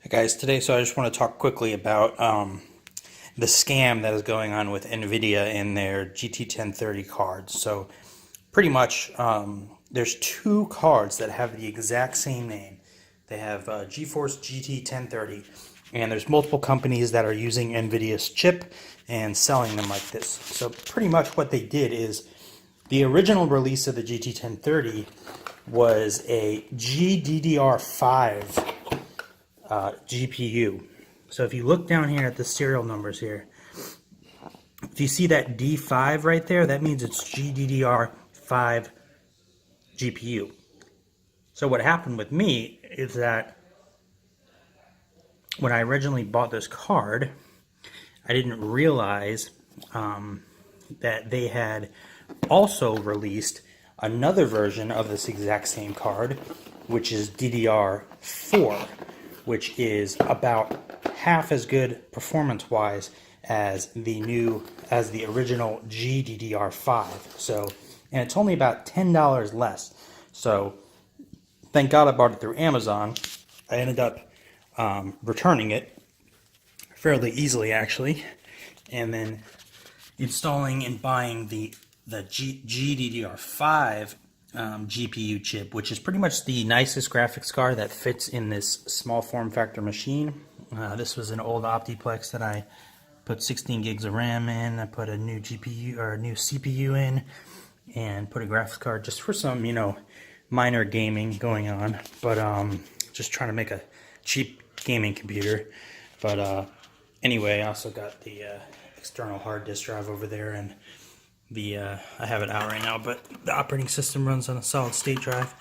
Hey guys, today I just want to talk quickly about the scam that is going on with Nvidia in their GT 1030 cards. So pretty much there's two cards that have the exact same name. They have GeForce GT 1030, and there's multiple companies that are using Nvidia's chip and selling them like this. So pretty much what they did is the original release of the GT 1030 was a GDDR5 GPU. So if you look down here at the serial numbers here, if you see that D5 right there, that means it's GDDR5 GPU. So what happened with me is that when I originally bought this card, I didn't realize that they had also released another version of this exact same card, which is DDR4, which is about half as good performance-wise as the original GDDR5. So, and it's only about $10 less. So, thank God I bought it through Amazon. I ended up returning it fairly easily, actually, and then installing and buying the GDDR5 GPU chip, which is pretty much the nicest graphics card that fits in this small form factor machine. This was an old Optiplex that I put 16 gigs of RAM in. I put a new GPU or a new CPU in, and put a graphics card just for some, minor gaming going on. But just trying to make a cheap gaming computer. But anyway, I also got the external hard disk drive over there, and I have it out right now, but the operating system runs on a solid state drive.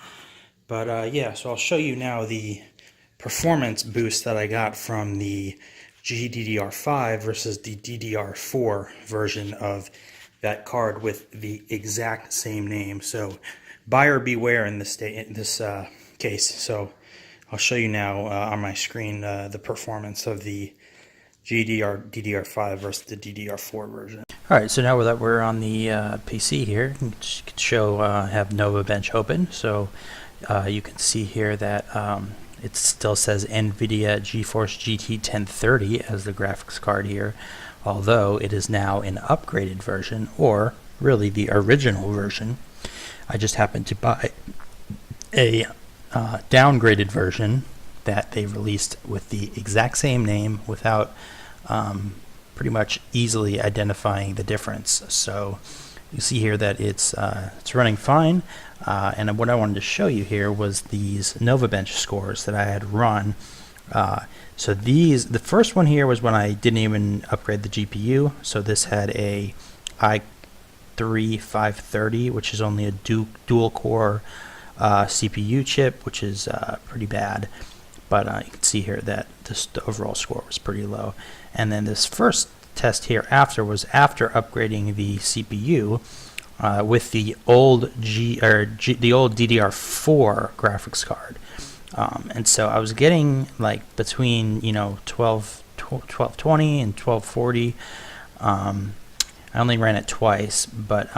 But yeah, so I'll show you now the performance boost that I got from the GDDR5 versus the DDR4 version of that card with the exact same name. So buyer beware in this case. So I'll show you now on my screen the performance of the DDR5 versus the DDR4 version. Alright, so now that we're on the PC here, you can show have Nova Bench open. So you can see here that it still says Nvidia GeForce GT 1030 as the graphics card here, although it is now an upgraded version, or really the original version. I just happened to buy a downgraded version that they released with the exact same name without pretty much easily identifying the difference. So you see here that it's running fine, and what I wanted to show you here was these Nova Bench scores that I had run. So the first one here was when I didn't even upgrade the GPU. So this had a i3 530, which is only a dual core CPU chip, which is pretty bad. But you can see here that the overall score was pretty low. And then this first test here was after upgrading the CPU with the old the old DDR4 graphics card. And so I was getting like between 1220 and 1240. I only ran it twice, but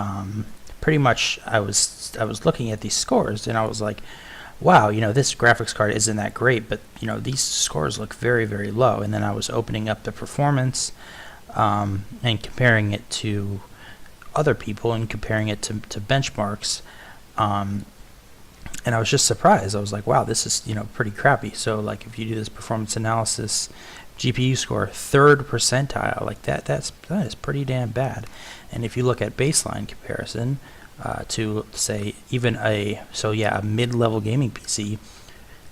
pretty much I was looking at these scores and I was like, wow, this graphics card isn't that great, but these scores look very, very low. And then I was opening up the performance and comparing it to other people and comparing it to benchmarks, and I was just surprised. I was like, wow, this is pretty crappy. So like if you do this performance analysis, GPU score 3rd percentile, like that is pretty damn bad. And if you look at baseline comparison to say even a mid-level gaming PC,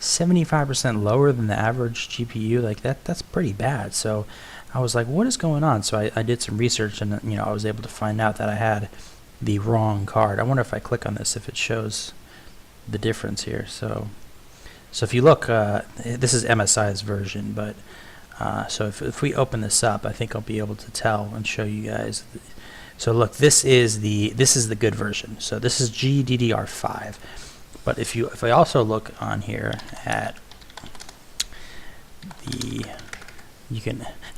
75% lower than the average GPU, like that's pretty bad. So I was like, what is going on? So I did some research, and I was able to find out that I had the wrong card. I wonder if I click on this if it shows the difference here. So if you look, this is MSI's version, but so if we open this up, I think I'll be able to tell and show you guys. So look, this is the good version. So this is GDDR5. But if I also look on here at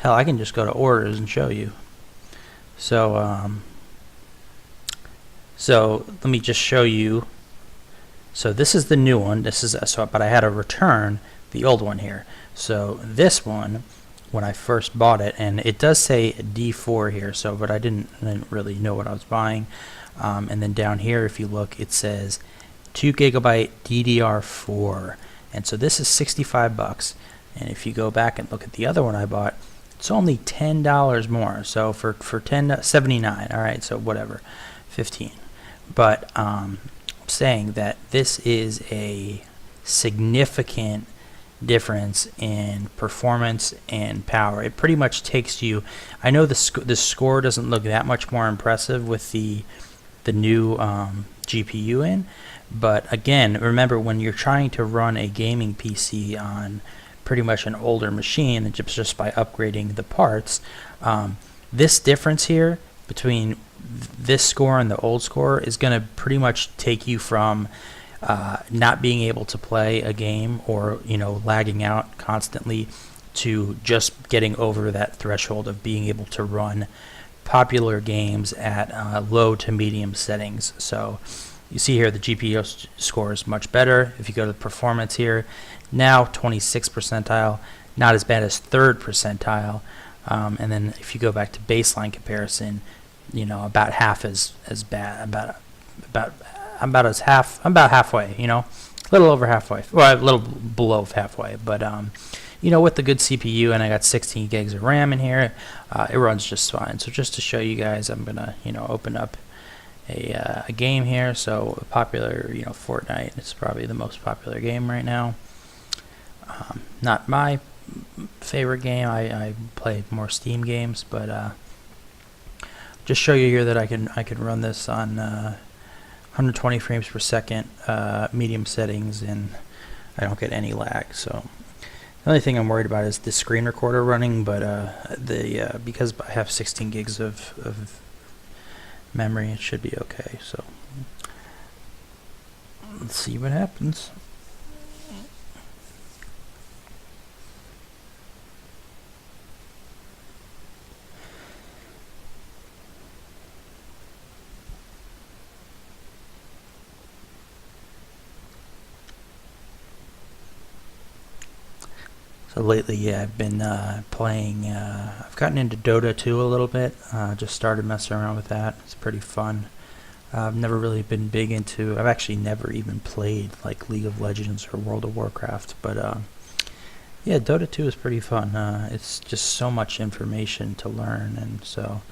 I can just go to orders and show you. So so let me just show you. So this is the new one. But I had a return the old one here. So this one, when I first bought it, and it does say D4 here, so but I didn't really know what I was buying. And then down here, if you look, it says 2 GB DDR4, and so this is 65 bucks. And if you go back and look at the other one I bought, it's only $10 more. So for $10.79, all right, so whatever, 15. But saying that this is a significant difference in performance and power. It pretty much takes you. I know the score doesn't look that much more impressive with the new GPU in, but again, remember when you're trying to run a gaming PC on pretty much an older machine, and just by upgrading the parts, this difference here between this score and the old score is going to pretty much take you from not being able to play a game, or lagging out constantly, to just getting over that threshold of being able to run popular games at low to medium settings. So you see here the GPU score is much better. If you go to the performance here, now 26th percentile, not as bad as 3rd percentile. And then if you go back to baseline comparison, about half as bad, I'm about halfway, a little over halfway, well, a little below halfway, but with the good CPU, and I got 16 gigs of RAM in here, it runs just fine. So just to show you guys, I'm gonna open up a game here. So popular, Fortnite, it's probably the most popular game right now. Not my favorite game. I play more Steam games, but just show you here that I can run this on 120 frames per second, medium settings, and I don't get any lag. So the only thing I'm worried about is the screen recorder running, but because I have 16 gigs of memory, it should be okay. So let's see what happens. So lately, yeah, I've been playing, I've gotten into Dota 2 a little bit, just started messing around with that. It's pretty fun. I've never really been big into, I've actually never even played like League of Legends or World of Warcraft, but yeah, Dota 2 is pretty fun. It's just so much information to learn, and so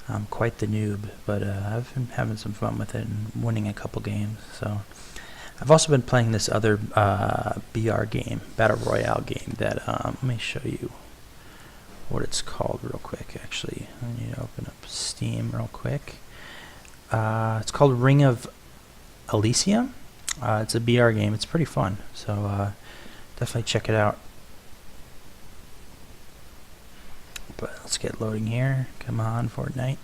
I'm quite the noob, but I've been having some fun with it and winning a couple games. So I've also been playing this other BR game, Battle Royale game, that, let me show you what it's called real quick, actually. I need to open up Steam real quick. It's called Ring of Elysium. It's a BR game. It's pretty fun, so definitely check it out. But let's get loading here. Come on, Fortnite.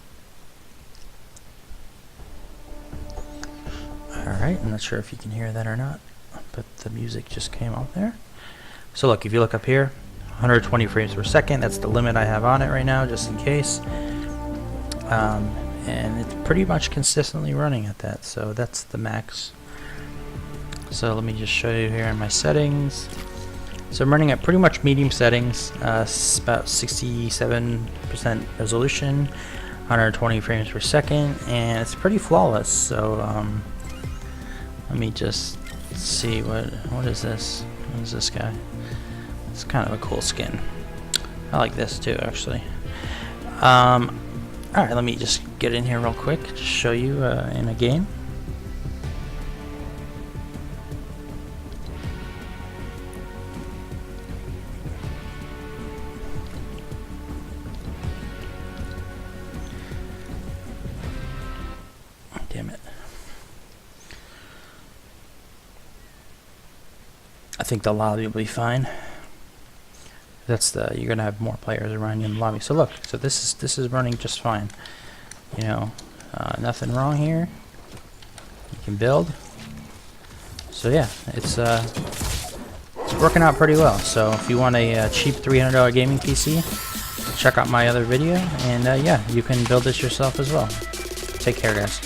Alright, I'm not sure if you can hear that or not, but the music just came out there. So look, if you look up here, 120 frames per second, that's the limit I have on it right now, just in case. And it's pretty much consistently running at that, so that's the max. So let me just show you here in my settings. So I'm running at pretty much medium settings, about 67% resolution, 120 frames per second, and it's pretty flawless. So let me just see what is this? What is this guy? It's kind of a cool skin. I like this too, actually. Alright, let me just get in here real quick to show you in a game. Damn it. I think the lobby will be fine. That's you're gonna have more players around you in the lobby. So look, so this is running just fine. Nothing wrong here. You can build. So yeah, it's working out pretty well. So if you want a cheap $300 gaming PC, check out my other video, and yeah, you can build this yourself as well. Take care, guys.